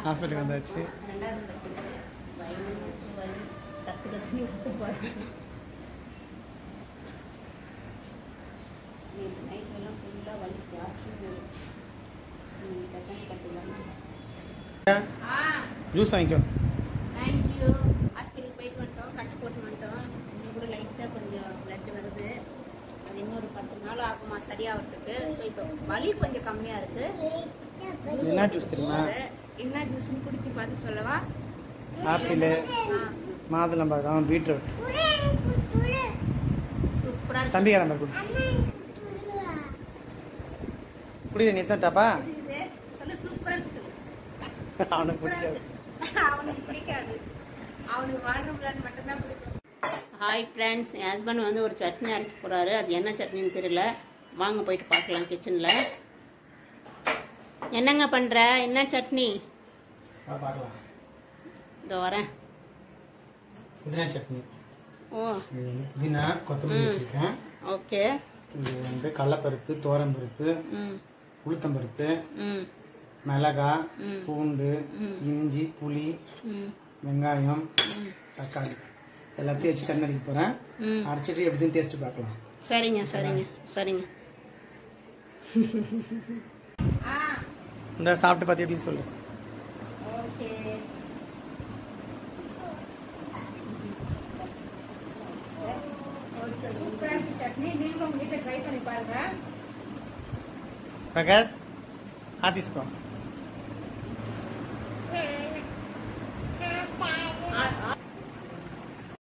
ஹாஸ்பிட்டலுக்கு வந்தாச்சு. ஜூஸ் வாங்கிக்கோ. தேங்க்யூ. ஹாஸ்பிட்டலுக்கு போயிட்டு வந்துட்டோம், கட்டு போட்டு வந்துட்டோம். இன்னும் கூட லைட்டாக கொஞ்சம் பிளட் வருது. அது இன்னொரு 10 நாள் ஆகுமா சரியாகிறதுக்கு. ஸோ இப்போ வலி கொஞ்சம் கம்மியாக இருக்கு. என்ன ஜூஸ் தெரியுமா? என்ன ஜூஸ்ன்னு குடிச்சு பார்த்து சொல்லவா? ஆப்பிள், மாதுளம்பழம், பீட்ரூட். சூப்பராக இருக்கு. தம்பிக்கார மாதிரி குடி. குடிக்க நீ தான் டாப்பா? சொல்லு, சூப்பராக இருக்கு சொல்லு. அவனுக்கு பிடிக்காது. அவனுக்கு பிடிக்காது. அவனுக்கு வாட்டர் பிளான் மட்டும்தான் பிடிக்கும். ஹாய் ஃப்ரெண்ட்ஸ், என் ஹஸ்பண்ட் வந்து ஒரு சட்னி அரைக்க போகிறாரு. அது என்ன சட்னின்னு தெரியல. வாங்க போயிட்டு பார்க்கலாம் கிச்சனில். என்னங்க பண்ணுற? என்ன சட்னி? பார்க்கலாம். இதோ வரேன். புதினா சட்னி. ஓ, புதினா கொத்தமல்லி வச்சுருக்கேன். ஓகே. இது வந்து கடலைப்பருப்பு, தோரம்பருப்பு, உளுத்தம்பருப்பு, மிளகாய், பூண்டு, இஞ்சி, புளி, வெங்காயம், தக்காளி எல்லாத்தையும் வச்சு சட்னி அரைக்க போகிறேன். அரைச்சிட்டு எப்படின்னு டேஸ்ட் பார்க்கலாம். சரிங்க சரிங்க சரிங்க. இந்த சாப்பிட்டு பார்த்து எப்படின்னு சொல்லு. ஓகே. சூப்பராக சட்னி. நீங்களும் உங்கள் வீட்டில் ட்ரை பண்ணி பாருங்க. பிரகத், ஆ తీసుకో.